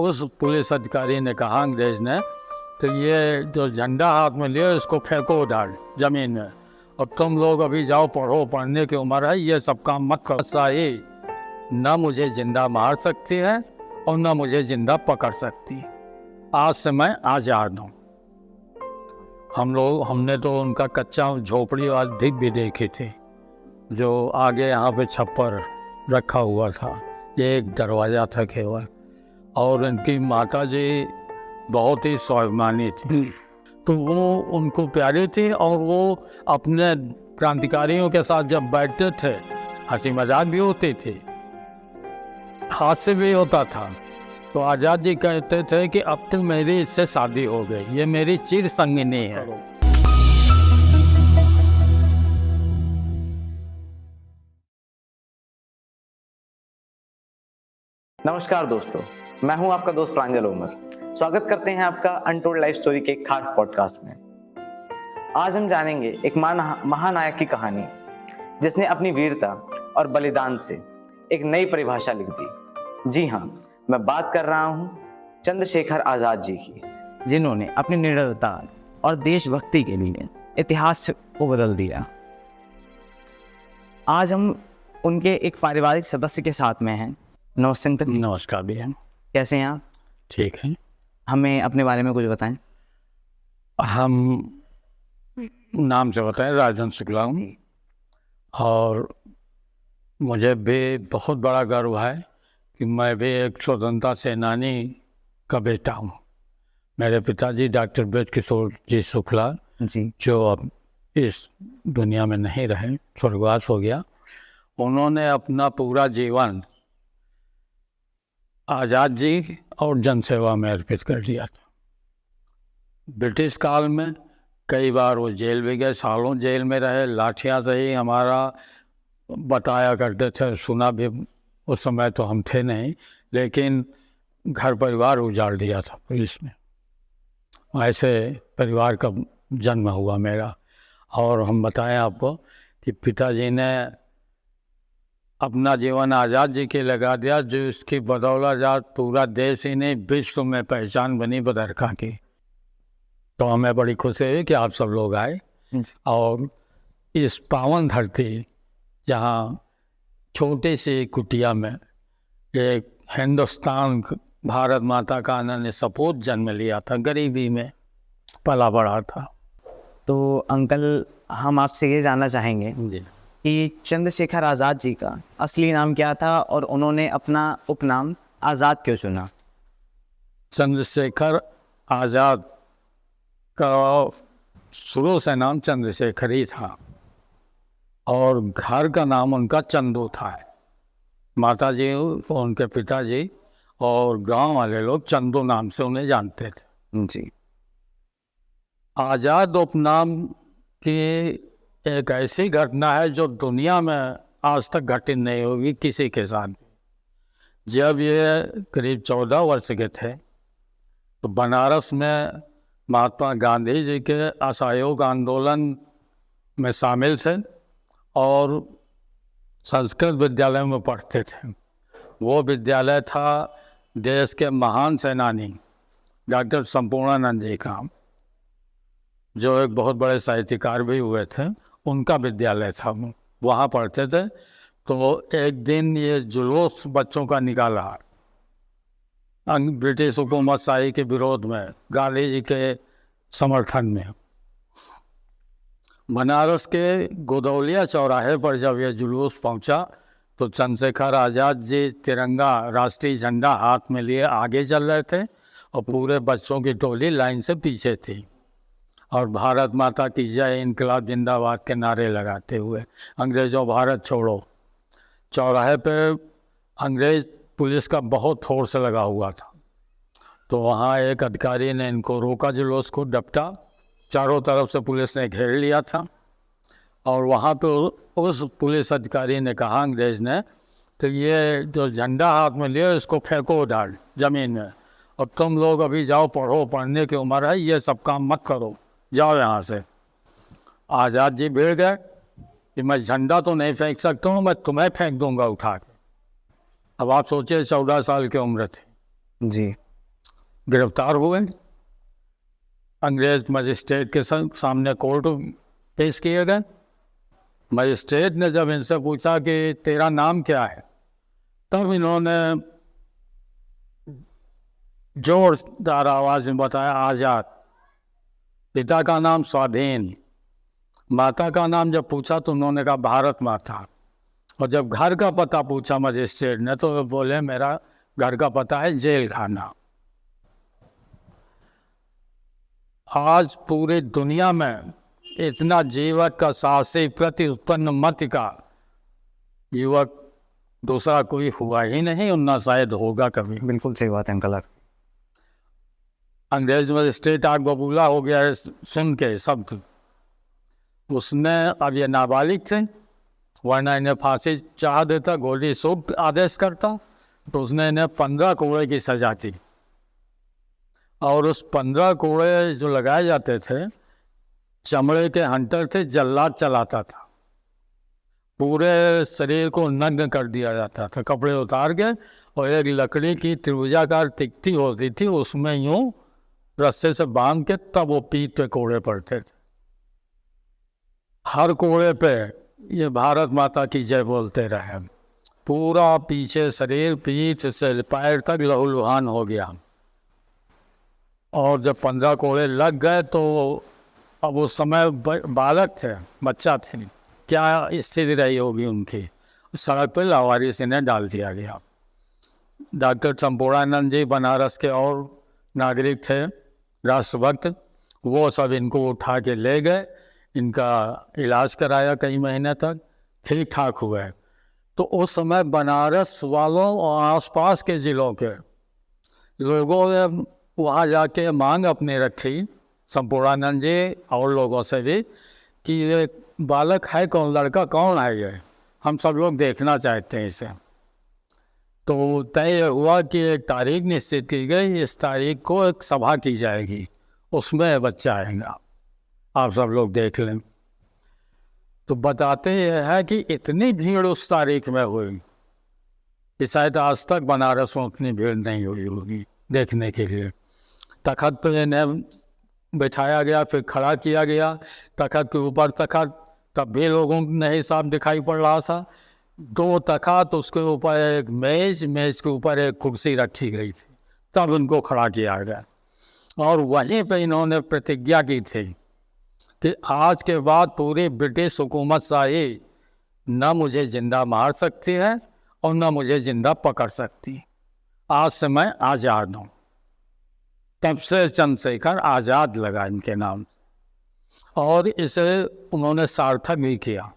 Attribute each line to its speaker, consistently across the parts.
Speaker 1: उस पुलिस अधिकारी ने कहा, अंग्रेज ने, तो ये जो झंडा हाथ में लियो इसको फेंको उधर जमीन में, और तुम लोग अभी जाओ पढ़ो, पढ़ने की उम्र है, ये सब काम मत करो। शाही न मुझे जिंदा मार सकती है और न मुझे जिंदा पकड़ सकती। आज से मैं आज़ाद हूँ। हमने तो उनका कच्चा झोपड़ी वाली भी देखी थी, जो आगे यहाँ पे छप्पर रखा हुआ था, ये एक दरवाज़ा था केवल, और इनकी माता जी बहुत ही स्वाभिमानी थी, तो वो उनको प्यारी थी, और वो अपने क्रांतिकारियों के साथ जब बैठते थे हंसी मजाक भी होती थी, हादसे भी होता था, तो आज़ाद जी कहते थे कि अब तो मेरी इससे शादी हो गई, ये मेरी चिर संगिनी है।
Speaker 2: नमस्कार दोस्तों, मैं हूं आपका दोस्त प्रांजल उमर। स्वागत करते हैं आपका अनटोल्ड लाइफ स्टोरी के एक खास पॉडकास्ट में। आज हम जानेंगे एक महानायक की कहानी, जिसने अपनी वीरता और बलिदान से एक नई परिभाषा लिख दी। जी हाँ, मैं बात कर रहा हूं चंद्रशेखर आज़ाद जी की, जिन्होंने अपनी निडरता और देशभक्ति के लिए इतिहास को बदल दिया। आज हम उनके एक पारिवारिक सदस्य के साथ में हैं। नमस्ते अंकल।
Speaker 1: नमस्कार भैया,
Speaker 2: कैसे हैं आप?
Speaker 1: ठीक है।
Speaker 2: हमें अपने बारे में कुछ बताएं।
Speaker 1: हम नाम से बताएं, राजन शुक्ला हूँ, और मुझे भी बहुत बड़ा गर्व है कि मैं भी एक स्वतंत्रता सेनानी का बेटा हूँ। मेरे पिताजी डॉक्टर ब्रज किशोर जी शुक्ला जी, जो अब इस दुनिया में नहीं रहे, स्वर्गवास हो गया, उन्होंने अपना पूरा जीवन आज़ाद जी और जनसेवा में अर्पित कर दिया था। ब्रिटिश काल में कई बार वो जेल भी गए, सालों जेल में रहे, लाठियाँ से ही हमारा बताया करते थे, सुना भी। उस समय तो हम थे नहीं, लेकिन घर परिवार उजाड़ दिया था पुलिस ने। ऐसे परिवार का जन्म हुआ मेरा। और हम बताएं आपको कि पिताजी ने अपना जीवन आज़ाद जी के लगा दिया, जो इसकी बदौलत पूरा देश ही नहीं विश्व में पहचान बनी बदरखा की। तो हमें बड़ी खुशी है कि आप सब लोग आए और इस पावन धरती, जहाँ छोटी सी कुटिया में एक हिंदुस्तान भारत माता का अनन्य सपूत जन्म लिया था, गरीबी में पला बड़ा था।
Speaker 2: तो अंकल, हम आपसे ये जानना चाहेंगे कि चंद्रशेखर आज़ाद जी का असली नाम क्या था और उन्होंने अपना उपनाम आज़ाद क्यों चुना?
Speaker 1: चंद्रशेखर आज़ाद का शुरू से नाम चंद्रशेखर ही था, और घर का नाम उनका चंदू था। माता जी, उनके पिताजी और गांव वाले लोग चंदू नाम से उन्हें जानते थे जी। आज़ाद उपनाम की एक ऐसी घटना है जो दुनिया में आज तक घटित नहीं होगी किसी के साथ। जब ये करीब 14 वर्ष के थे, तो बनारस में महात्मा गांधी जी के असहयोग आंदोलन में शामिल थे और संस्कृत विद्यालय में पढ़ते थे। वो विद्यालय था देश के महान सेनानी डॉक्टर संपूर्णानंद जी का, जो एक बहुत बड़े साहित्यकार भी हुए थे, उनका विद्यालय था। वहाँ पढ़ते थे। तो एक दिन ये जुलूस बच्चों का निकाला ब्रिटिश हुकूमत शाही के विरोध में, गांधी जी के समर्थन में। बनारस के गोदौलिया चौराहे पर जब यह जुलूस पहुंचा, तो चंद्रशेखर आज़ाद जी तिरंगा राष्ट्रीय झंडा हाथ में लिए आगे चल रहे थे, और पूरे बच्चों की टोली लाइन से पीछे थी, और भारत माता की जय, इनकलाब जिंदाबाद के नारे लगाते हुए, अंग्रेज़ों भारत छोड़ो। चौराहे पे अंग्रेज पुलिस का बहुत फोर्स लगा हुआ था, तो वहाँ एक अधिकारी ने इनको रोका, जुलूस को डपटा। चारों तरफ से पुलिस ने घेर लिया था, और वहाँ पे उस पुलिस अधिकारी ने कहा, अंग्रेज ने, तो ये जो झंडा हाथ में लियो इसको फेंको उधर जमीन में, और तुम लोग अभी जाओ पढ़ो, पढ़ने की उम्र है, ये सब काम मत करो, जाओ यहाँ से। आज़ाद जी भिड़ गए कि मैं झंडा तो नहीं फेंक सकता हूँ, मैं तुम्हें फेंक दूंगा उठा के। अब आप सोचिए, 14 साल की उम्र थी
Speaker 2: जी।
Speaker 1: गिरफ्तार हुए, अंग्रेज मजिस्ट्रेट के सामने कोर्ट पेश किए गए। मजिस्ट्रेट ने जब इनसे पूछा कि तेरा नाम क्या है, तब इन्होंने जोरदार आवाज में बताया आज़ाद। पिता का नाम स्वाधीन, माता का नाम जब पूछा तो उन्होंने कहा भारत माता। और जब घर का पता पूछा मजिस्ट्रेट ने तो बोले मेरा घर का पता है जेल खाना। आज पूरी दुनिया में इतना जीवक का साहसी प्रति उत्पन्न मत का युवक दूसरा कोई हुआ ही नहीं और ना शायद होगा कभी।
Speaker 2: बिल्कुल सही बात है अंकल।
Speaker 1: अंग्रेज मजिस्ट्रेट आग बबूला हो गया है सुन के सब। उसने, अब ये नाबालिग थे वरना इन्हें फांसी चाह देता, गोली सूट आदेश करता, तो उसने इन्हें 15 कोड़े की सजा दी। और उस 15 कोड़े जो लगाए जाते थे, चमड़े के हंटर थे, जल्लाद चलाता था। पूरे शरीर को नग्न कर दिया जाता था, कपड़े उतार के, और एक लकड़ी की त्रिभुजाकार तिकती होती थी, उसमें यूं रस्से से बांध के तब वो पीठ पे कोड़े पड़ते थे। हर कोड़े पे ये भारत माता की जय बोलते रहे। पूरा पीछे शरीर, पीठ से पैर तक लहूलुहान हो गया। और जब 15 कोड़े लग गए तो अब उस समय बालक थे, बच्चा थे, क्या स्थिति रही होगी उनकी। सड़क पर लावारिस इन्हें डाल दिया गया। डॉक्टर चंपोड़ानंद जी बनारस के और नागरिक थे, राष्ट्रभक्त, वो सब इनको उठा के ले गए, इनका इलाज कराया कई महीने तक, ठीक ठाक हुए। तो उस समय बनारस वालों और आसपास के ज़िलों के लोगों ने वहाँ जाके मांग अपनी रखी, चंपोड़ानंद जी और लोगों से भी, कि ये बालक है कौन, लड़का कौन है ये, हम सब लोग देखना चाहते हैं इसे। तो तय हुआ कि एक तारीख निश्चित की गई, इस तारीख को एक सभा की जाएगी, उसमें बच्चा आएगा, आप सब लोग देख लें। तो बताते ये है कि इतनी भीड़ उस तारीख में हुई कि शायद आज तक बनारस में उतनी भीड़ नहीं हुई होगी देखने के लिए। तखत पे इन्हें बिठाया गया, फिर खड़ा किया गया, तखत के ऊपर तखत, तब भी लोगों को नहीं साफ दिखाई पड़ रहा था। 2 तखत, उसके ऊपर एक मेज, मेज के ऊपर एक कुर्सी रखी गई थी, तब उनको खड़ा किया गया। और वहीं पे इन्होंने प्रतिज्ञा की थी कि आज के बाद पूरी ब्रिटिश हुकूमत शाही न मुझे जिंदा मार सकती है और न मुझे जिंदा पकड़ सकती, आज से मैं आज़ाद हूँ। तब से चंद्रशेखर आज़ाद लगा इनके नाम, और इसे उन्होंने सार्थक भी किया।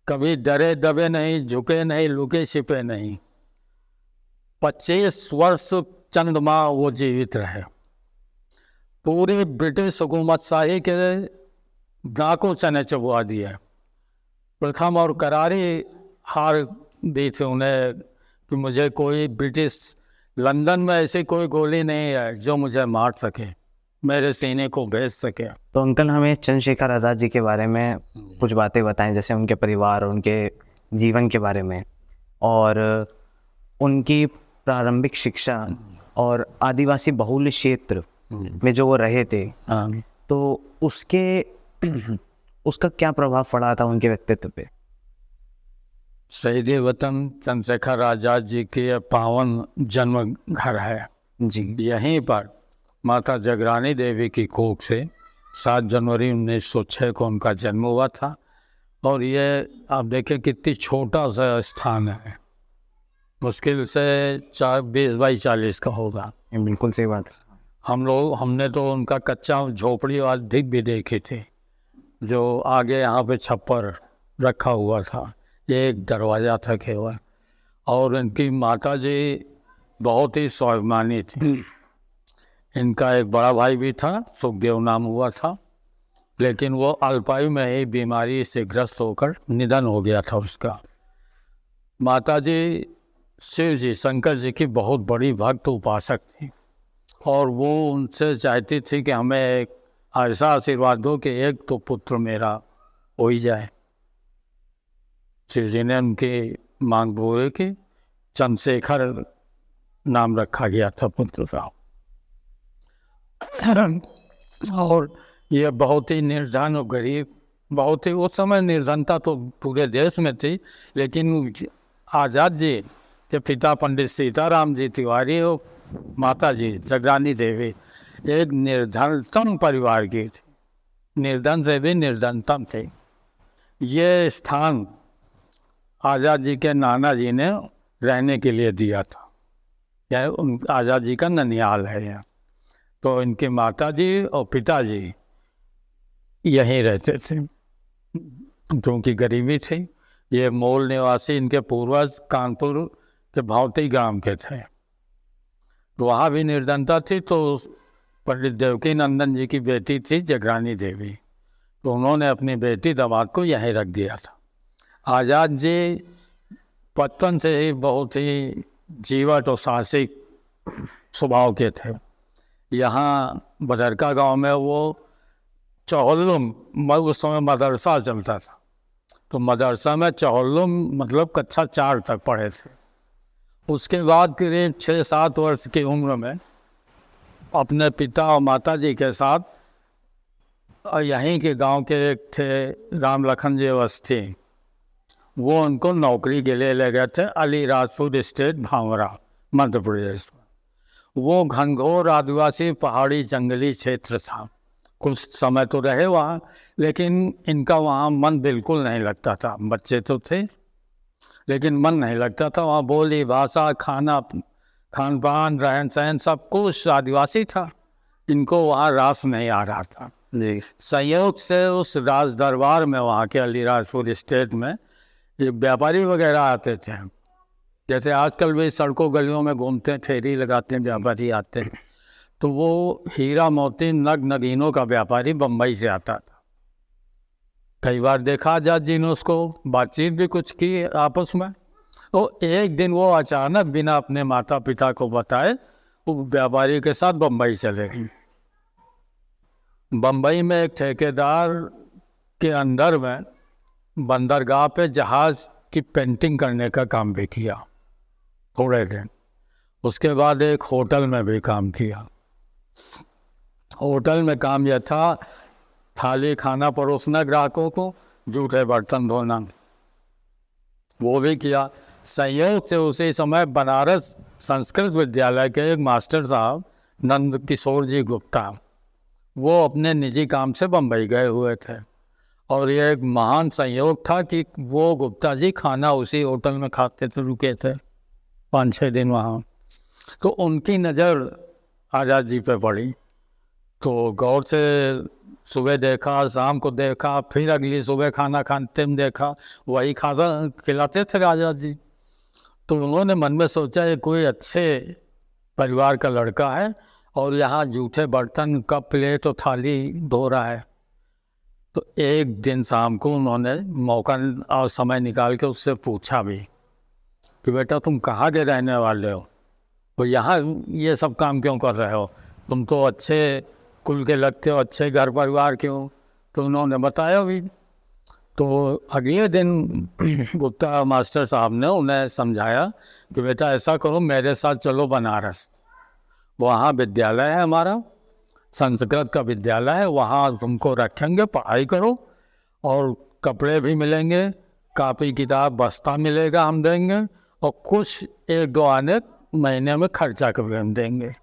Speaker 1: कभी डरे दबे नहीं, झुके नहीं, लुके छिपे नहीं। 25 वर्ष चंद माह वो जीवित रहे, पूरी ब्रिटिश हुकूमत शाही के नाकों चने चबवा दिए। प्रथम और करारी हार दी थी उन्हें कि मुझे कोई ब्रिटिश, लंदन में ऐसी कोई गोली नहीं है जो मुझे मार सके, मेरे सीने को भेज सके।
Speaker 2: तो अंकल हमें चंद्रशेखर आज़ाद जी के बारे में कुछ बातें बताएं, जैसे उनके परिवार, उनके जीवन के बारे में, और उनकी प्रारंभिक शिक्षा और आदिवासी बहुल क्षेत्र में जो वो रहे थे, तो उसका क्या प्रभाव पड़ा था उनके व्यक्तित्व पे?
Speaker 1: शहीद वतन चंद्रशेखर आज़ाद जी के पावन जन्म घर है
Speaker 2: जी।
Speaker 1: यहीं पर माता जगरानी देवी की कोख से 7 जनवरी 1906 को उनका जन्म हुआ था। और ये आप देखें कितनी छोटा सा स्थान है, मुश्किल से 20 बाई 40 का होगा।
Speaker 2: बिल्कुल सही बात है।
Speaker 1: हमने तो उनका कच्चा झोपड़ी अधिक भी देखी थी, जो आगे यहाँ पे छप्पर रखा हुआ था, ये एक दरवाज़ा था केवल। और इनकी माता जी बहुत ही स्वाभिमानी थी। इनका एक बड़ा भाई भी था, सुखदेव नाम हुआ था, लेकिन वो अल्पायु में ही बीमारी से ग्रस्त होकर निधन हो गया था उसका। माता जी शिव जी, शंकर जी की बहुत बड़ी भक्त उपासक थी, और वो उनसे चाहती थी कि हमें एक ऐसा आशीर्वाद दो कि एक तो पुत्र मेरा हो ही जाए। शिव जी ने उनकी मांग पूरी की, चंद्रशेखर नाम रखा गया था पुत्र का। और ये बहुत ही निर्धन और गरीब, बहुत ही उस समय निर्धनता तो पूरे देश में थी, लेकिन आज़ाद जी के पिता पंडित सीताराम जी तिवारी और माता जी जगरानी देवी एक निर्धनतम परिवार की थी, निर्धन से भी निर्धनतम थे। ये स्थान आज़ाद जी के नाना जी ने रहने के लिए दिया था, यह आज़ाद जी का ननिहाल है यहाँ। तो इनके माता जी और पिताजी यहीं रहते थे, क्योंकि गरीबी थी। ये मूल निवासी इनके पूर्वज कानपुर के भौती ग्राम के थे, तो वहाँ भी निर्धनता थी। तो पंडित देवकी नंदन जी की बेटी थी जगरानी देवी, तो उन्होंने अपनी बेटी दामाद को यहीं रख दिया था। आज़ाद जी बचपन से ही बहुत ही जीवट और साहसिक स्वभाव के थे। यहाँ बदरका गांव में वो चौहल्लुम, उस समय मदरसा चलता था, तो मदरसा में चौहल्लुम मतलब कक्षा 4 तक पढ़े थे। उसके बाद करीब 6-7 वर्ष की उम्र में अपने पिता और माता जी के साथ यहीं के गांव के एक थे राम लखन जी अवस्थी, वो उनको नौकरी के लिए ले गए थे अलीराजपुर स्टेट भांवरा मध्य प्रदेश में। वो घनघोर आदिवासी पहाड़ी जंगली क्षेत्र था। कुछ समय तो रहे वहाँ, लेकिन इनका वहाँ मन बिल्कुल नहीं लगता था। बच्चे तो थे लेकिन मन नहीं लगता था वहाँ। बोली भाषा, खान पान, रहन सहन सब कुछ आदिवासी था। इनको वहाँ रास नहीं आ रहा था। संयोग से उस राज दरबार में वहाँ के अलीराजपुर स्टेट में ये व्यापारी वगैरह आते थे, जैसे आजकल भी सड़कों गलियों में घूमते हैं, फेरी लगाते हैं, व्यापारी आते हैं। तो वो हीरा मोती नग नगीनों का व्यापारी बम्बई से आता था। कई बार देखा आज़ाद जी ने उसको, बातचीत भी कुछ की आपस में। तो एक दिन वो अचानक बिना अपने माता पिता को बताए वो व्यापारी के साथ बम्बई चले गए। बम्बई में एक ठेकेदार के अंडर में बंदरगाह पे जहाज़ की पेंटिंग करने का काम भी किया थोड़े दिन। उसके बाद एक होटल में भी काम किया। होटल में काम यह था, थाली खाना परोसना ग्राहकों को, जूठे बर्तन धोना, वो भी किया। संयोग से उसी समय बनारस संस्कृत विद्यालय के एक मास्टर साहब नंद किशोर जी गुप्ता, वो अपने निजी काम से बम्बई गए हुए थे। और ये एक महान संयोग था कि वो गुप्ता जी खाना उसी होटल में खाते थे, रुके थे 5-6 दिन वहाँ। तो उनकी नज़र आज़ाद जी पे पड़ी, तो गौर से सुबह देखा, शाम को देखा, फिर अगली सुबह खाना खाते में देखा, वही खाना खिलाते थे आज़ाद जी। तो उन्होंने मन में सोचा ये कोई अच्छे परिवार का लड़का है और यहाँ जूठे बर्तन, कप, प्लेट और थाली धो रहा है। तो एक दिन शाम को उन्होंने मौका और समय निकाल के उससे पूछा भी कि बेटा तुम कहाँ के रहने वाले हो, तो यहाँ ये सब काम क्यों कर रहे हो, तुम तो अच्छे कुल के लगते हो, अच्छे घर परिवार के हो। तो उन्होंने बताया भी। तो अगले दिन गुप्ता मास्टर साहब ने उन्हें समझाया कि बेटा ऐसा करो, मेरे साथ चलो बनारस, वहाँ विद्यालय है हमारा, संस्कृत का विद्यालय है, वहाँ तुमको रखेंगे, पढ़ाई करो और कपड़े भी मिलेंगे, कापी किताब बस्ता मिलेगा, हम देंगे, और कुछ 1-2 आने महीने में खर्चा कभी हम देंगे।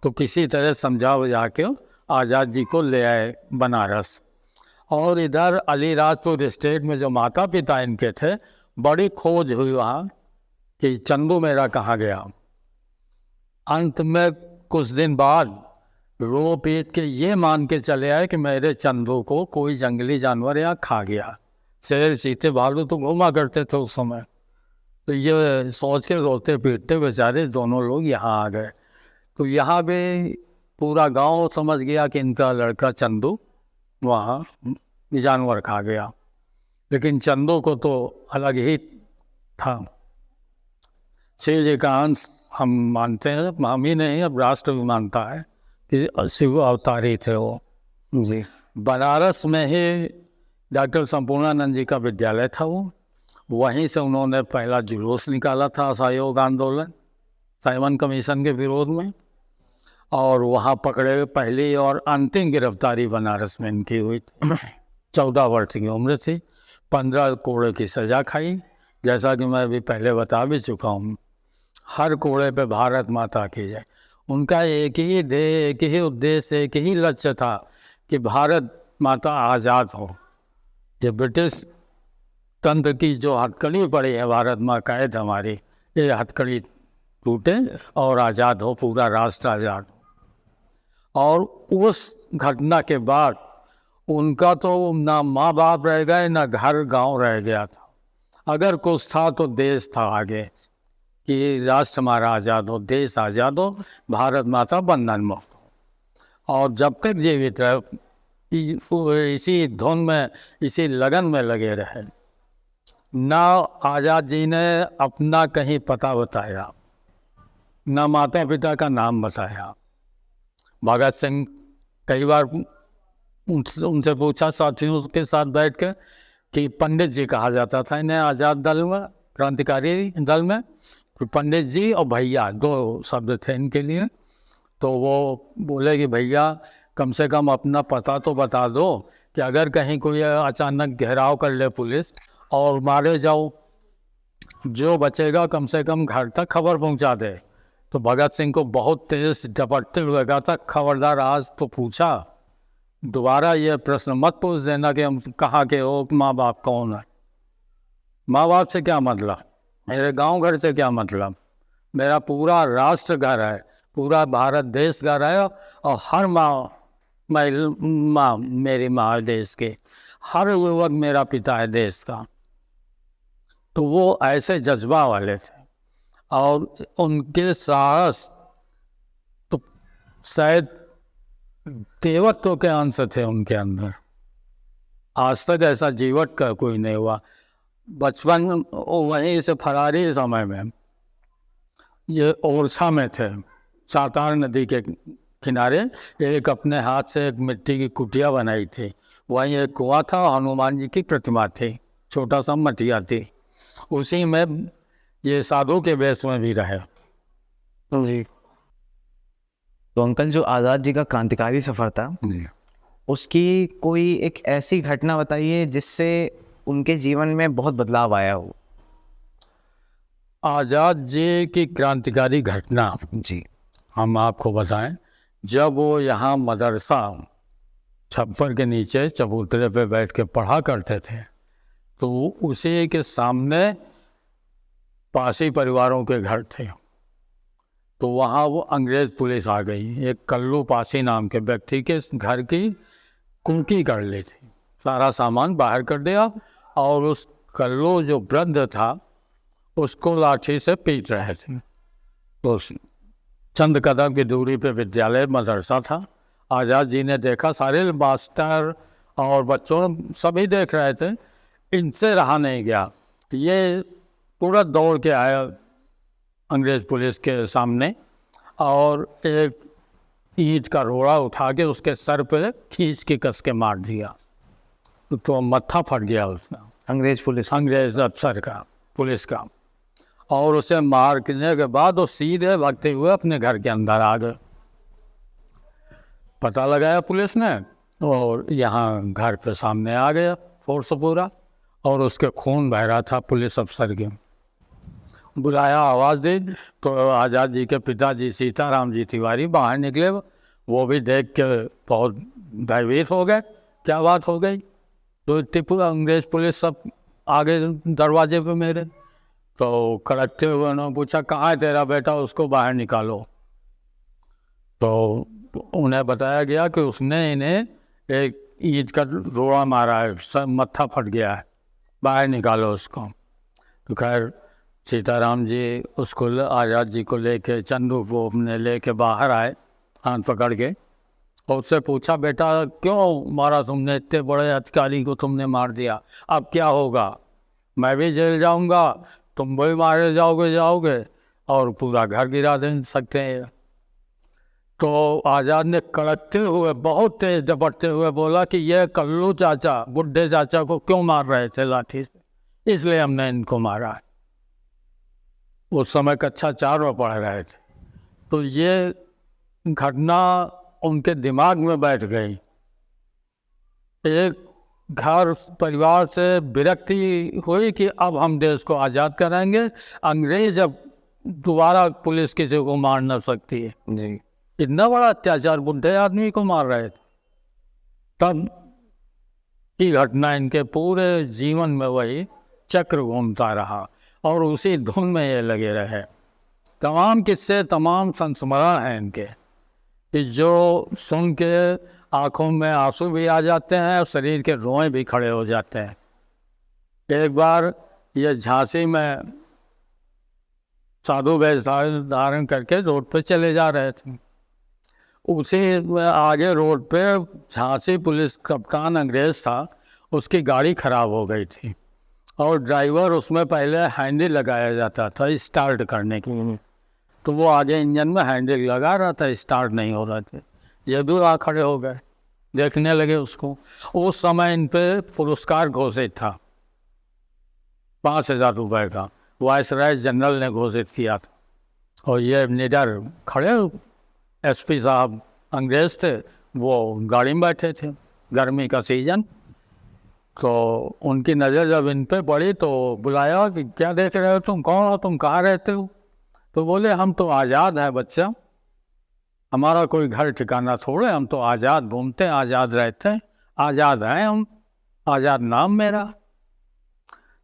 Speaker 1: तो किसी तरह समझा बुझा के आज़ाद जी को ले आए बनारस। और इधर अलीराजपुर स्टेट में जो माता पिता इनके थे, बड़ी खोज हुई वहाँ कि चंदू मेरा कहाँ गया। अंत में कुछ दिन बाद रो पीट के ये मान के चले आए कि मेरे चंदू को कोई जंगली जानवर यहाँ खा गया। शेर, चीते, भालू तो घूमा करते थे उस समय। तो ये सोच के रोते पीटते बेचारे दोनों लोग यहाँ आ गए। तो यहाँ भी पूरा गांव समझ गया कि इनका लड़का चंदू वहाँ जानवर खा गया, लेकिन चंदू को तो अलग ही था। शिव जी का अंश हम मानते हैं, हम ही नहीं अब राष्ट्र भी मानता है कि शिव अवतारी थे वो जी। बनारस में ही डॉक्टर संपूर्णानंद जी का विद्यालय था वो, वहीं से उन्होंने पहला जुलूस निकाला था असहयोग आंदोलन, साइमन कमीशन के विरोध में। और वहाँ पकड़े। पहली और अंतिम गिरफ्तारी बनारस में इनकी हुई थी। 14 वर्ष की उम्र थी। 15 कोड़े की सज़ा खाई। जैसा कि मैं अभी पहले बता भी चुका हूँ, हर कोड़े पे भारत माता की जय। उनका एक ही ध्येय, एक ही उद्देश्य, एक ही लक्ष्य था कि भारत माता आज़ाद हो। ये ब्रिटिश तंत्र की जो हथकड़ी पड़ी है भारत माँ कैद हमारी, ये हथकड़ी टूटे और आज़ाद हो, पूरा राष्ट्र आज़ाद हो। और उस घटना के बाद उनका तो ना माँ बाप रह गए, ना घर गांव रह गया था। अगर कुछ था तो देश था आगे, कि राष्ट्र हमारा आज़ाद हो, देश आज़ाद हो, भारत माता बंधन मुक्त हो। और जब तक जीवित रहे इसी धुन में, इसी लगन में लगे रहे। ना आज़ाद जी ने अपना कहीं पता बताया, ना माता पिता का नाम बताया। भगत सिंह कई बार उनसे पूछा, साथियों के साथ बैठ के, कि पंडित जी कहा जाता था इन्हें आज़ाद दल में, क्रांतिकारी दल में, तो पंडित जी और भैया 2 शब्द थे इनके लिए। तो वो बोले कि भैया कम से कम अपना पता तो बता दो, कि अगर कहीं कोई अचानक घेराव कर ले पुलिस और मारे जाओ, जो बचेगा कम से कम घर तक खबर पहुंचा दे। तो भगत सिंह को बहुत तेज झपटते हुए कहा था, खबरदार आज तो पूछा, दोबारा ये प्रश्न मत पूछ देना कि हम कहाँ के हो, माँ बाप कौन है। माँ बाप से क्या मतलब, मेरे गांव घर से क्या मतलब, मेरा पूरा राष्ट्र घर है, पूरा भारत देश घर है। और हर माँ मेरी माँ है देश के, हर युवक मेरा पिता है देश का। तो वो ऐसे जज्बा वाले थे। और उनके साहस तो शायद देवत्व के अंश थे उनके अंदर। आज तक ऐसा जीवट का कोई नहीं हुआ। बचपन वहीं से फरारी समय में ये ओरछा में थे, सातार नदी के किनारे, एक अपने हाथ से एक मिट्टी की कुटिया बनाई थी। वहीं एक कुआं था, हनुमान जी की प्रतिमा थी, छोटा सा मटिया थी, उसी में ये साधु के वेश में भी रहे।
Speaker 2: जी। तो अंकल, जो आज़ाद जी का क्रांतिकारी सफर था, उसकी कोई एक ऐसी घटना बताइए जिससे उनके जीवन में बहुत बदलाव आया हो।
Speaker 1: आज़ाद जी की क्रांतिकारी घटना
Speaker 2: जी।
Speaker 1: हम आपको बताएं। जब वो यहाँ मदरसा छप्पर के नीचे चबूतरे पे बैठ के पढ़ा करते थे, तो उसी के सामने पासी परिवारों के घर थे। तो वहाँ वो अंग्रेज़ पुलिस आ गई। एक कल्लू पासी नाम के व्यक्ति के घर की कुंकी कर ली थी, सारा सामान बाहर कर दिया, और उस कल्लू जो वृद्ध था उसको लाठी से पीट रहे थे। तो चंद कदम की दूरी पे विद्यालय मदरसा था। आज़ाद जी ने देखा, सारे मास्टर और बच्चों सभी देख रहे थे, इनसे रहा नहीं गया। ये पूरा दौड़ के आया अंग्रेज़ पुलिस के सामने, और एक ईंट का रोड़ा उठा के उसके सर पे खींच के कस के मार दिया। तो मत्था फट गया उसका, अंग्रेज़ अफसर का, पुलिस का। और उसे मारने के बाद वो सीधे भागते हुए अपने घर के अंदर आ गए। पता लगाया पुलिस ने, और यहाँ घर पे सामने आ गया फोर्स पूरा, और उसके खून बह रहा था पुलिस अफसर के। बुलाया, आवाज़ दी, तो आज़ाद जी के पिताजी सीताराम जी तिवारी बाहर निकले। वो भी देख के बहुत भयभीत हो गए, क्या बात हो गई। तो इतनी अंग्रेज़ पुलिस सब आगे दरवाजे पे मेरे। तो कड़कते हुए उन्होंने पूछा, कहाँ है तेरा बेटा, उसको बाहर निकालो। तो उन्हें बताया गया कि उसने इन्हें एक ईंट का रोड़ा मारा है, सब मत्था फट गया है, बाहर निकालो उसको। तो खैर सीताराम जी उसको, आज़ाद जी को लेके, चंदू को अपने लेके बाहर आए हाथ पकड़ के, और उससे पूछा, बेटा क्यों मारा तुमने, इतने बड़े अधिकारी को तुमने मार दिया, अब क्या होगा, मैं भी जेल जाऊंगा, तुम भी मारे जाओगे और पूरा घर गिरा दे सकते हैं। तो आज़ाद ने कड़कते हुए, बहुत तेज झपटते हुए बोला कि ये कल्लू चाचा, बुढ़े चाचा को क्यों मार रहे थे लाठी से, इसलिए हमने इनको मारा है। उस समय कक्षा 4 में पढ़ रहे थे। तो ये घटना उनके दिमाग में बैठ गई। एक घर परिवार से विरक्ति हुई कि अब हम देश को आज़ाद कराएंगे, अंग्रेज अब दोबारा पुलिस किसी को मार न सकती है।
Speaker 2: जी।
Speaker 1: इतना बड़ा अत्याचार, बुढ़े आदमी को मार रहे थे। तब की घटना इनके पूरे जीवन में वही चक्र घूमता रहा और उसी धुन में ये लगे रहे। तमाम किस्से, तमाम संस्मरण हैं इनके कि जो सुन के आंखों में आंसू भी आ जाते हैं और शरीर के रोए भी खड़े हो जाते हैं। एक बार ये झांसी में साधु वेश धारण करके रोड पे चले जा रहे थे। उसी आगे रोड पे झांसी पुलिस कप्तान अंग्रेज था, उसकी गाड़ी खराब हो गई थी और ड्राइवर उसमें पहले हैंडल लगाया जाता था स्टार्ट करने की, तो वो आगे इंजन में हैंडल लगा रहा था, स्टार्ट नहीं हो रहा था। ये भी आ खड़े हो गए, देखने लगे उसको। उस समय इन पे पुरस्कार घोषित था 5,000 रुपये का, वायसराय जनरल ने घोषित किया था। और ये निडर खड़े, एसपी साहब अंग्रेज थे, वो गाड़ी में बैठे थे, गर्मी का सीजन। तो उनकी नज़र जब इन पे पड़ी तो बुलाया कि क्या देख रहे हो तुम, कौन हो तुम, कहाँ रहते हो? तो बोले हम तो आज़ाद हैं बच्चा, हमारा कोई घर ठिकाना थोड़े, हम तो आज़ाद घूमते हैं, आज़ाद रहते हैं, आज़ाद हैं हम, आज़ाद नाम मेरा।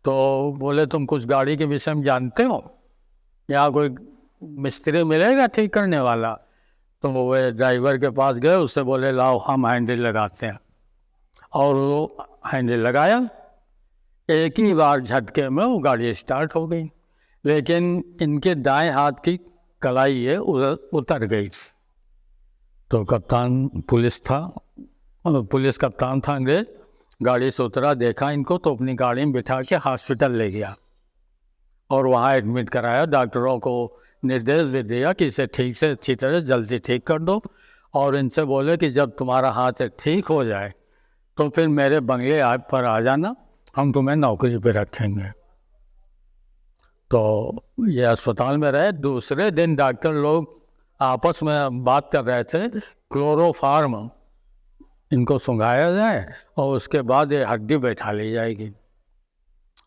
Speaker 1: तो बोले तुम कुछ गाड़ी के विषय में जानते हो, यहाँ कोई मिस्त्री मिलेगा ठीक करने वाला? तो वो ड्राइवर के पास गए, उससे बोले लाओ हम हैंडल लगाते हैं। और वो हैंडल लगाया, एक ही बार झटके में वो गाड़ी स्टार्ट हो गई, लेकिन इनके दाएं हाथ की कलाई ये उतर गई। तो कप्तान पुलिस था, पुलिस कप्तान था अंग्रेज, गाड़ी से उतरा, देखा इनको तो अपनी गाड़ी में बिठा के हॉस्पिटल ले गया और वहाँ एडमिट कराया। डॉक्टरों को निर्देश भी दिया कि इसे ठीक से अच्छी तरह जल्दी ठीक कर दो और इनसे बोले कि जब तुम्हारा हाथ ठीक हो जाए तो फिर मेरे बंगले पर आ जाना, हम तुम्हें नौकरी पे रखेंगे। तो ये अस्पताल में रहे। दूसरे दिन डॉक्टर लोग आपस में बात कर रहे थे, क्लोरोफार्म इनको सुंघाया जाए और उसके बाद ये हड्डी बैठा ली जाएगी।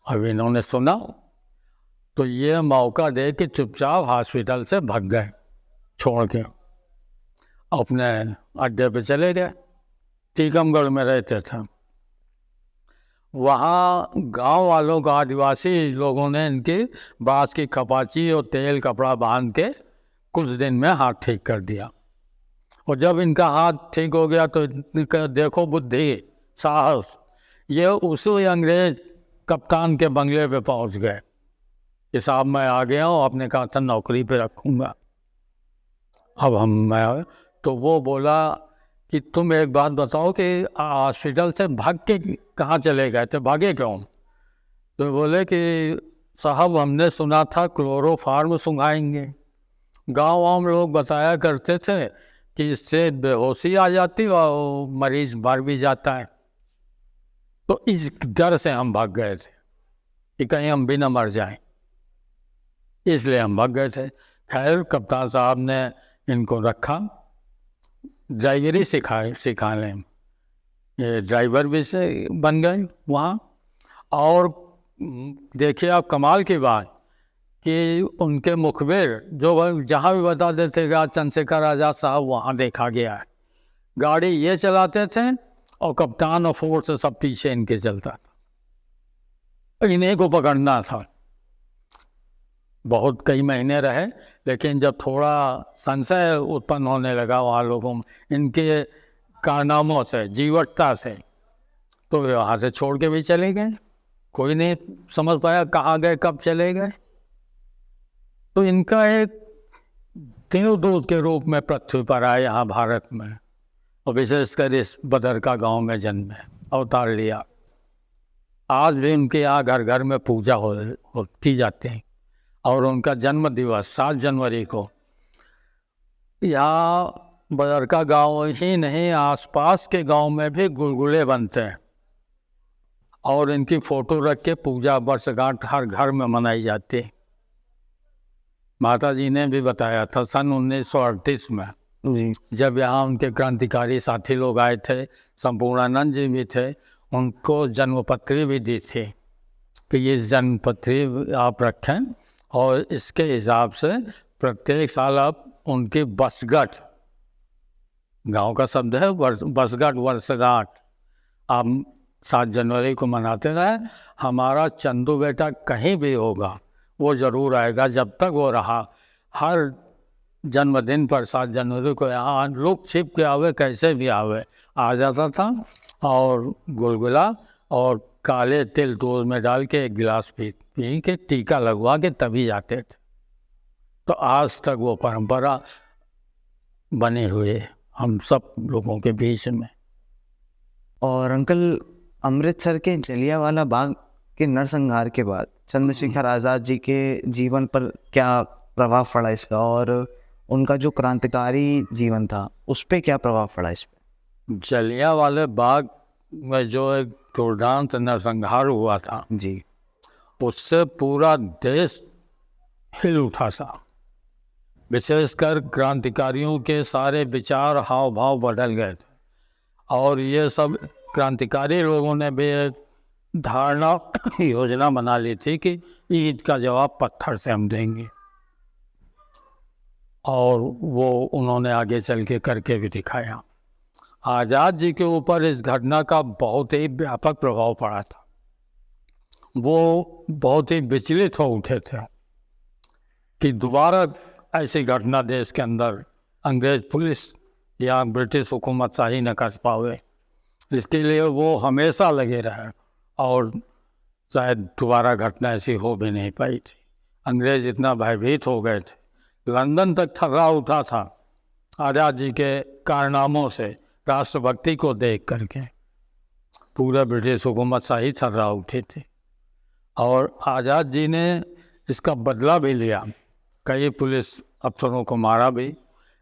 Speaker 1: अब इन्होंने सुना तो ये मौका दे के चुपचाप हॉस्पिटल से भाग गए, छोड़ के अपने अड्डे पे चले गए। टीकमगढ़ में रहते थे। वहाँ गांव वालों का, आदिवासी लोगों ने इनकी बाँस की खपाची और तेल कपड़ा बांध के कुछ दिन में हाथ ठीक कर दिया। और जब इनका हाथ ठीक हो गया तो देखो बुद्धि, साहस, ये उसी अंग्रेज कप्तान के बंगले पे पहुंच गए कि साहब मैं आ गया हूँ, आपने कहा था नौकरी पे रखूँगा, अब मैं तो वो बोला कि तुम एक बात बताओ कि हॉस्पिटल से भाग के कहाँ चले गए थे, भागे क्यों? तो बोले कि साहब हमने सुना था क्लोरोफार्म सुंघाएंगे, गाँव में लोग बताया करते थे कि इससे बेहोशी आ जाती और मरीज मर भी जाता है, तो इस डर से हम भाग गए थे कि कहीं हम भी न मर जाएं, इसलिए हम भाग गए थे। खैर कप्तान साहब ने इनको रखा, ड्राइवरी सिखाने, ये ड्राइवर भी से बन गए वहाँ। और देखिए आप कमाल की बात कि उनके मुखबिर जो जहाँ भी बता देते कि चंद्रशेखर आज़ाद साहब वहाँ देखा गया है, गाड़ी ये चलाते थे और कप्तान और फोर्स सब पीछे इनके चलता था, इन्हीं को पकड़ना था। बहुत कई महीने रहे, लेकिन जब थोड़ा संशय उत्पन्न होने लगा वहाँ लोगों में इनके कारनामों से, जीवटता से, तो वे वहाँ से छोड़ के भी चले गए। कोई नहीं समझ पाया कहाँ गए, कब चले गए। तो इनका एक देवदूत के रूप में पृथ्वी पर आए यहाँ भारत में, और विशेषकर इस बदरका गांव में जन्म अवतार लिया। आज भी उनके यहाँ घर घर में पूजा की जाती है और उनका जन्म दिवस 7 जनवरी को यहाँ बदरका गांव ही नहीं, आसपास के गांव में भी गुलगुले बनते हैं और इनकी फोटो रख के पूजा वर्षगांठ हर घर में मनाई जाती है। माता जी ने भी बताया था सन 1938 में
Speaker 2: जी
Speaker 1: जब यहाँ उनके क्रांतिकारी साथी लोग आए थे, संपूर्णानंद जी भी थे, उनको जन्मपत्री भी दी थी कि ये जन्मपत्री आप रखें और इसके हिसाब से प्रत्येक साल आप उनकी बसगठ, गांव का शब्द है बसगठ, वर्षगांठ आप 7 जनवरी को मनाते रहे। हमारा चंदू बेटा कहीं भी होगा वो ज़रूर आएगा, जब तक वो रहा हर जन्मदिन पर 7 जनवरी को यहाँ लुक छिप के आवे, कैसे भी आवे आ जाता था और गुलगुला और काले तिल दूध में डाल के एक गिलास पी के टीका लगवा के तभी जाते थे। तो आज तक वो परंपरा बनी हुई है हम सब लोगों के बीच में।
Speaker 2: और अंकल, अमृतसर के जलियांवाला बाग के नरसंहार के बाद चंद्रशेखर आज़ाद जी के जीवन पर क्या प्रभाव पड़ा इसका, और उनका जो क्रांतिकारी जीवन था उस पर क्या प्रभाव पड़ा इस पर?
Speaker 1: जलियांवाले बाग में जो एक दुर्दांत नरसंहार हुआ था
Speaker 2: जी
Speaker 1: उससे पूरा देश हिल उठा था। विशेषकर क्रांतिकारियों के सारे विचार हाव भाव बदल गए थे और ये सब क्रांतिकारी लोगों ने भी धारणा योजना बना ली थी कि ईद का जवाब पत्थर से हम देंगे, और वो उन्होंने आगे चल के करके भी दिखाया। आज़ाद जी के ऊपर इस घटना का बहुत ही व्यापक प्रभाव पड़ा था। वो बहुत ही विचलित हो उठे थे कि दोबारा ऐसी घटना देश के अंदर अंग्रेज पुलिस या ब्रिटिश हुकूमत शाही न कर पावे, इसके लिए वो हमेशा लगे रहे और शायद दोबारा घटना ऐसी हो भी नहीं पाई थी। अंग्रेज इतना भयभीत हो गए थे, लंदन तक थर्रा उठा था आज़ाद जी के कारनामों से, राष्ट्रभक्ति को देख करके पूरा ब्रिटिश हुकूमत शाही थर्रा उठी थी। और आज़ाद जी ने इसका बदला भी लिया, कई पुलिस अफसरों को मारा भी।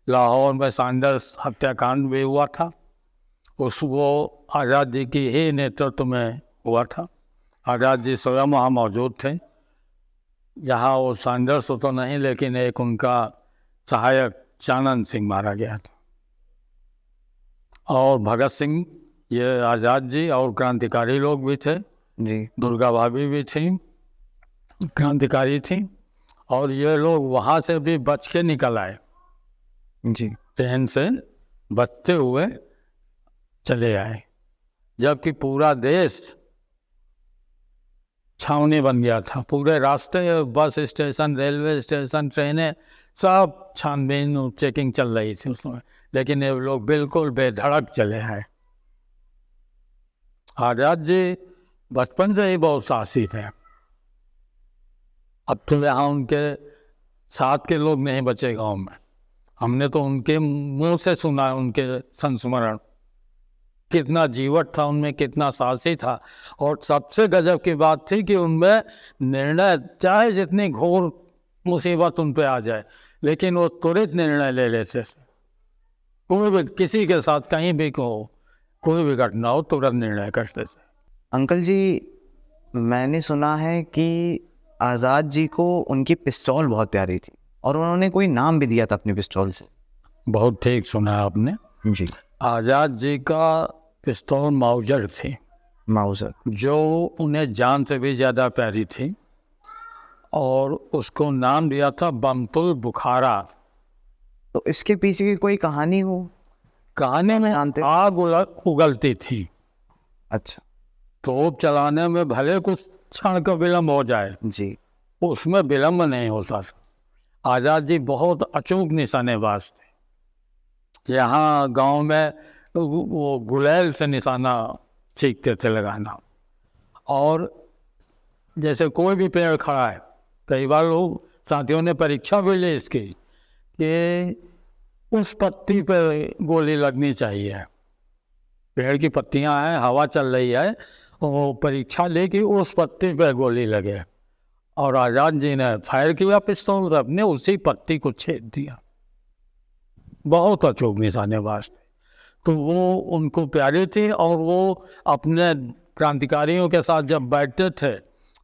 Speaker 1: लाहौर में सैंडर्स हत्याकांड भी हुआ था, वो आज़ाद जी की ही नेतृत्व में हुआ था। आज़ाद जी स्वयं वहाँ मौजूद थे, जहाँ वो सैंडर्स तो नहीं लेकिन एक उनका सहायक चानन सिंह मारा गया था। और भगत सिंह, ये आज़ाद जी और क्रांतिकारी लोग भी थे
Speaker 2: जी
Speaker 1: दुर्गा भाभी भी थी, क्रांतिकारी थी, और ये लोग वहाँ से भी बच के निकल आए,
Speaker 2: जी
Speaker 1: ट्रेन से बचते हुए चले आए, जबकि पूरा देश छावनी बन गया था। पूरे रास्ते बस स्टेशन, रेलवे स्टेशन, ट्रेनें सब छानबीन चेकिंग चल रही थी उसमें, लेकिन ये लोग बिल्कुल बेधड़क चले आए। आज़ाद जी बचपन से ही बहुत साहसी थे। अब तो यहाँ उनके साथ के लोग नहीं बचे गांव में, हमने तो उनके मुंह से सुना है उनके संस्मरण, कितना जीवट था उनमें, कितना साहसी था। और सबसे गजब की बात थी कि उनमें निर्णय, चाहे जितनी घोर मुसीबत उन पे आ जाए, लेकिन वो त्वरित निर्णय ले लेते थे। कोई भी किसी के साथ कहीं भी कोई भी घटना हो तुरंत निर्णय करते थे।
Speaker 2: अंकल जी, मैंने सुना है कि आज़ाद जी को उनकी पिस्तौल बहुत प्यारी थी और उन्होंने कोई नाम भी दिया था अपनी पिस्तौल से।
Speaker 1: बहुत ठीक सुना है आपने।
Speaker 2: जी
Speaker 1: आज़ाद जी का पिस्तौल माउजर थी,
Speaker 2: माउजर,
Speaker 1: जो उन्हें जान से भी ज़्यादा प्यारी थी, और उसको नाम दिया था बमतुल बुखारा।
Speaker 2: तो इसके पीछे की कोई कहानी हो?
Speaker 1: कहानी में
Speaker 2: जानते?
Speaker 1: आग उगलती थी,
Speaker 2: अच्छा
Speaker 1: तोप चलाने में भले कुछ क्षण का विलम्ब हो जाए,
Speaker 2: जी
Speaker 1: उसमें विलम्ब नहीं होता था। आज़ाद जी बहुत अचूक निशानेबाज थे। यहाँ गांव में वो गुलेल से निशाना सीखते थे लगाना, और जैसे कोई भी पेड़ खड़ा है, कई बार लोग साथियों ने परीक्षा भी ली इसकी कि उस पत्ती पे गोली लगनी चाहिए। पेड़ की पत्तियां हैं, हवा चल रही है, वो परीक्षा ले कि उस पत्ती पे गोली लगे, और आज़ाद जी ने फायर किया पिस्तौल से, अपने उसी पत्ती को छेद दिया। बहुत अचूक निशानेबाज थे, तो वो उनको प्यारी थी। और वो अपने क्रांतिकारियों के साथ जब बैठते थे,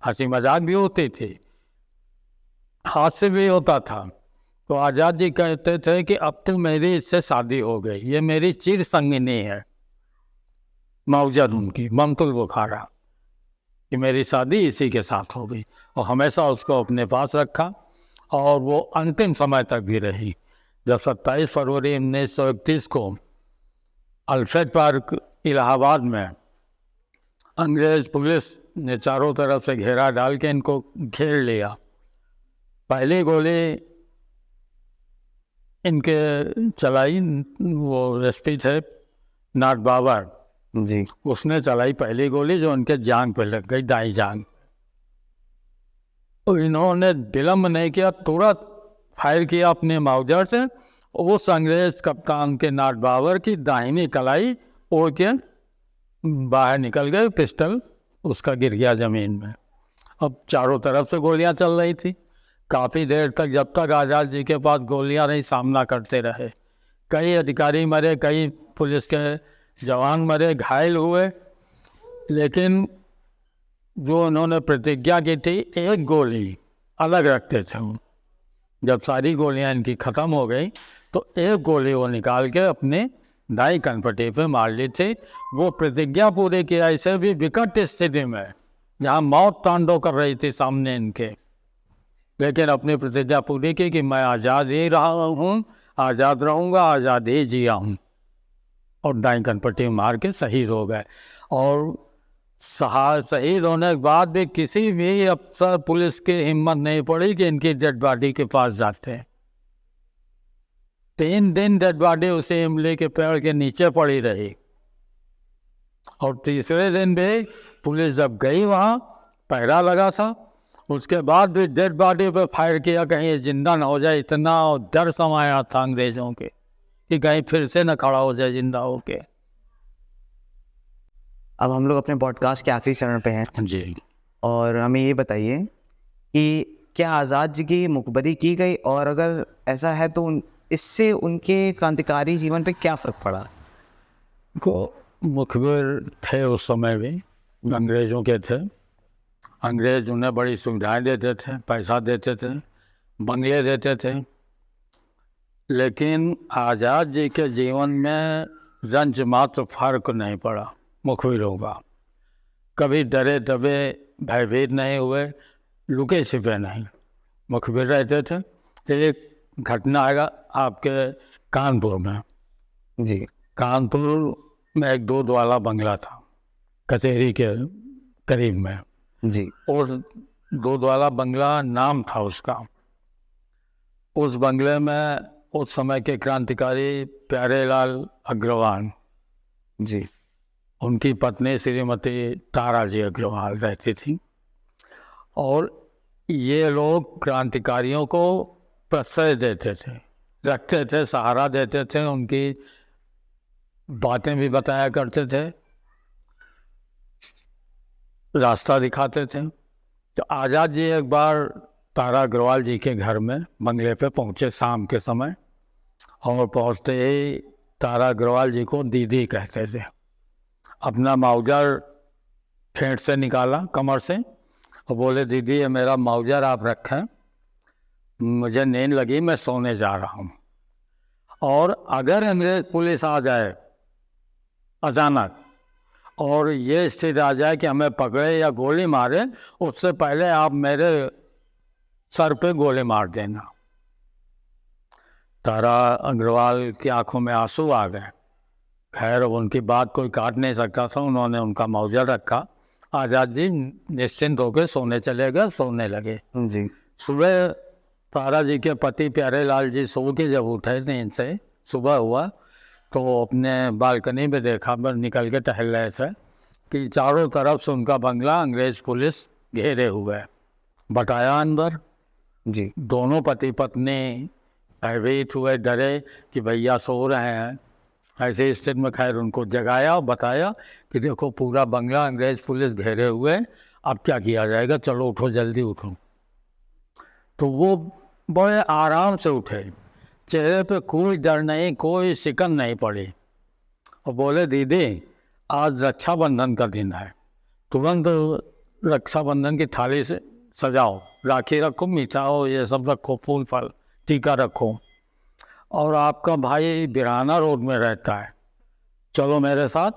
Speaker 1: हंसी मजाक भी होती थी, हादसे भी होता था, तो आज़ाद जी कहते थे कि अब तो मेरी इससे शादी हो गई, ये मेरी चिर संगिनी है, मौजर उनकी ममतुल बुखारा, कि मेरी शादी इसी के साथ हो गई। और हमेशा उसको अपने पास रखा और वो अंतिम समय तक भी रही। जब 27 फरवरी 1931 को अल्फ्रेड पार्क इलाहाबाद में अंग्रेज पुलिस ने चारों तरफ से घेरा डाल के इनको घेर लिया, पहली गोली इनके चलाई, वो एसपी थे नाट बाबर
Speaker 2: जी।
Speaker 1: उसने चलाई पहली गोली, जो उनके जांग पे लग गई, दाई जांग। तो इन्होंने विलम्ब नहीं किया, तुरंत फायर किया अपने माउजर से। उस अंग्रेज कप्तान के नाट बाबर की दाहिनी कलाई उड़ के बाहर निकल गए, पिस्टल उसका गिर गया जमीन में। अब चारों तरफ से गोलियां चल रही थी काफ़ी देर तक, जब तक आज़ाद जी के पास गोलियां नहीं, सामना करते रहे। कई अधिकारी मरे, कई पुलिस के जवान मरे, घायल हुए, लेकिन जो उन्होंने प्रतिज्ञा की थी एक गोली अलग रखते थे वो। जब सारी गोलियां इनकी ख़त्म हो गई तो एक गोली वो निकाल के अपने दाई कनपटी पे मार ली थी। वो प्रतिज्ञा पूरी किया, इसे भी विकट स्थिति में जहाँ मौत तांडव कर रही थी सामने इनके, लेकिन अपनी प्रतिज्ञा पूरी की कि मैं आज़ाद ही रहा हूँ, आज़ाद रहूँगा, आज़ाद ही जिया हूँ। और दाई कनपटी मार के शहीद हो गए। और शहीद होने के बाद भी किसी भी अफसर पुलिस की हिम्मत नहीं पड़ी कि इनकी डेड बॉडी के पास जाते। 3 दिन डेड बॉडी उसी इमली के पेड़ के नीचे पड़ी रही। और तीसरे दिन भी पुलिस जब गई वहाँ, पहरा लगा था, उसके बाद भी डेड बॉडी पे फायर किया कहीं ये जिंदा ना हो जाए। इतना डर समाया था अंग्रेजों के कि कहीं फिर से न खड़ा हो जाए जिंदा होके।
Speaker 2: अब हम लोग अपने पॉडकास्ट के आखिरी चरण पे हैं
Speaker 1: जी।
Speaker 2: और हमें ये बताइए कि क्या आज़ाद जी की मुखबरी की गई, और अगर ऐसा है तो इससे उनके क्रांतिकारी जीवन पे क्या फ़र्क पड़ा?
Speaker 1: को मुखबिर थे उस समय भी, अंग्रेज़ों के थे। अंग्रेज उन्हें बड़ी सुविधाएं देते थे, पैसा देते थे, बंगले देते थे, लेकिन आज़ाद जी के जीवन में रंज मात्र फर्क नहीं पड़ा मुखबिरों का। कभी डरे दबे भयभीत नहीं हुए, लुके छिपे नहीं, मुखबिर रहते थे। एक घटना आएगा आपके कानपुर में।
Speaker 2: जी।
Speaker 1: कानपुर में एक 2 वाला बंगला था कचहरी के करीब में।
Speaker 2: जी।
Speaker 1: और 2 वाला बंगला नाम था उसका। उस बंगले में उस समय के क्रांतिकारी प्यारेलाल अग्रवाल
Speaker 2: जी।
Speaker 1: उनकी पत्नी श्रीमती तारा जी अग्रवाल रहती थी। और ये लोग क्रांतिकारियों को प्रश्रय देते थे, रखते थे, सहारा देते थे, उनकी बातें भी बताया करते थे, रास्ता दिखाते थे। तो आज़ाद जी एक बार तारा अग्रवाल जी के घर में बंगले पे पहुँचे शाम के समय, और पहुँचते ही तारा अग्रवाल जी को दीदी कहते थे। अपना माउजर फेंट से निकाला कमर से और बोले, दीदी ये मेरा माउजर आप रखें, मुझे नींद लगी, मैं सोने जा रहा हूँ। और अगर अंग्रेज पुलिस आ जाए अचानक और ये स्थिति आ जाए कि हमें पकड़े या गोली मारे, उससे पहले आप मेरे सर पे गोली मार देना। तारा अग्रवाल की आंखों में आंसू आ गए। खैर उनकी बात कोई काट नहीं सकता था, उन्होंने उनका मौजर रखा। आज़ाद जी निश्चिंत होकर सोने चले गए, सोने लगे।
Speaker 2: जी।
Speaker 1: सुबह तारा जी के पति प्यारेलाल जी सो के जब उठे नींद से, सुबह हुआ तो अपने बालकनी में देखा, पर निकल के टहल रहे थे कि चारों तरफ से उनका बंगला अंग्रेज पुलिस घेरे हुए। बताया अंदर।
Speaker 2: जी।
Speaker 1: दोनों पति पत्नी भयभीत हुए, डरे कि भैया सो रहे हैं। ऐसे स्थिति में खैर उनको जगाया और बताया कि देखो पूरा बंगला अंग्रेज पुलिस घेरे हुए, अब क्या किया जाएगा, चलो उठो, जल्दी उठो। तो वो बड़े आराम से उठे, चेहरे पे कोई डर नहीं, कोई शिकन नहीं पड़ी, और बोले, दीदी आज रक्षाबंधन का दिन है, तुरंत रक्षाबंधन की थाली से सजाओ, राखी रखो, मिठाई ये सब रखो, फूल फल टीका रखो। और आपका भाई बिराना रोड में रहता है, चलो मेरे साथ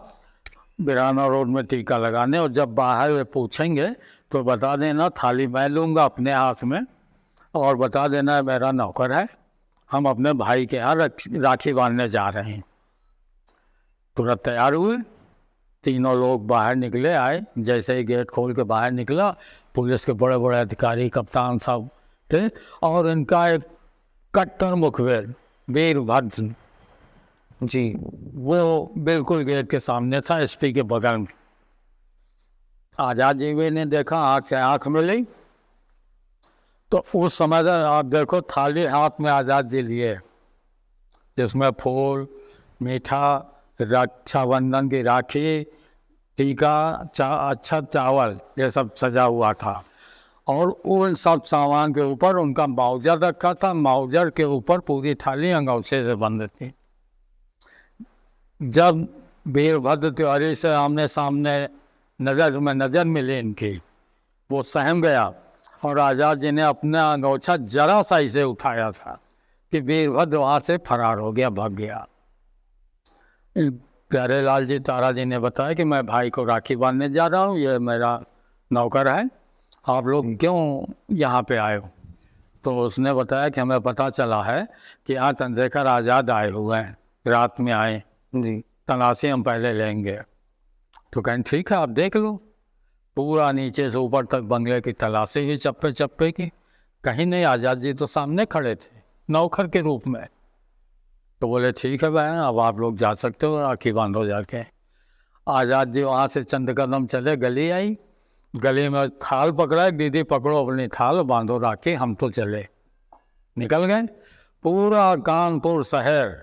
Speaker 1: बिराना रोड में टीका लगाने। और जब बाहर वे पूछेंगे तो बता देना थाली मैं लूँगा अपने हाथ में, और बता देना मेरा नौकर है, हम अपने भाई के यहाँ राखी बांधने जा रहे हैं। तुरंत तैयार हुए, तीनों लोग बाहर निकले आए। जैसे ही गेट खोल के बाहर निकला, पुलिस के बड़े बड़े अधिकारी कप्तान सब थे, और इनका एक कट्टर मुखबिर वीरभद्र
Speaker 2: जी।
Speaker 1: वो बिल्कुल गेट के सामने था, एसपी के बगल में। आजाद जी ने देखा, आँख से आँख मिली, तो उस समय से आप देखो थाली हाथ में आजाद जी लिए, जिसमें फूल, मीठा, रक्षाबंधन की राखी, टीका, अच्छा चावल, ये सब सजा हुआ था। और उन सब सामान के ऊपर उनका माउजर रखा था, माउजर के ऊपर पूरी थाली अंगूठे से बंद थी। जब वीरभद्र तिवारी से आमने सामने नजर मिली इनकी, वो सहम गया, और आजाद जी ने अपना अंगूठा जरा सा इसे उठाया था कि वीरभद्र वहाँ से फरार हो गया, भाग गया। प्यारे लाल जी तारा जी ने बताया कि मैं भाई को राखी बांधने जा रहा हूँ, ये मेरा नौकर है, आप लोग क्यों यहाँ पे आए हो? तो उसने बताया कि हमें पता चला है कि यहाँ चंद्रशेखर आज़ाद आए हुए हैं, रात में आए
Speaker 2: जी।
Speaker 1: तलाशी हम पहले लेंगे। तो कहें ठीक है आप देख लो। पूरा नीचे से ऊपर तक बंगले की तलाशी हुई, चप्पे चप्पे की, कहीं नहीं। आज़ाद जी तो सामने खड़े थे नौकर के रूप में। तो बोले ठीक है बहन, अब आप लोग जा सकते हो, राखी बांधो जाके। आज़ाद जी वहाँ से चंद कदम चले, गली आई, गली में थाल पकड़ा, दीदी पकड़ो अपनी थाल, बांधो राखी, हम तो चले। निकल गए। पूरा कानपुर शहर,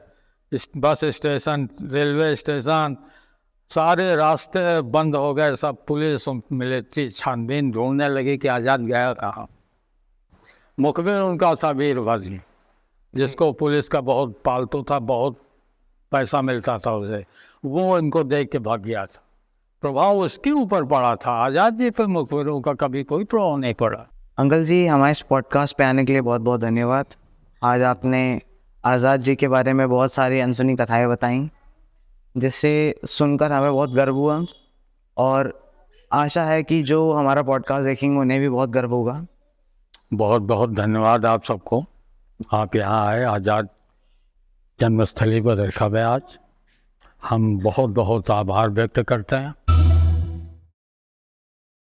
Speaker 1: बस स्टेशन, रेलवे स्टेशन, सारे रास्ते बंद हो गए। सब पुलिस मिलिट्री छानबीन ढूंढने लगी कि आज़ाद गया कहाँ। मुखबिर उनका था वीरभद्र, जिसको पुलिस का बहुत पालतू था, बहुत पैसा मिलता था उसे, वो इनको देख के भाग गया था। प्रभाव उसके ऊपर पड़ा था, आज़ाद जी पर मुखबिरों का कभी कोई प्रभाव नहीं पड़ा।
Speaker 2: अंकल जी, हमारे इस पॉडकास्ट पे आने के लिए बहुत बहुत धन्यवाद। आज आपने आज़ाद जी के बारे में बहुत सारी अनसुनी कथाएं बताई, जिससे सुनकर हमें बहुत गर्व हुआ, और आशा है कि जो हमारा पॉडकास्ट देखेंगे उन्हें भी बहुत गर्व होगा।
Speaker 1: बहुत बहुत धन्यवाद आप सबको, आप यहाँ आए, आज़ाद जन्मस्थली पर देखा गया आज। हम बहुत बहुत आभार व्यक्त करते हैं।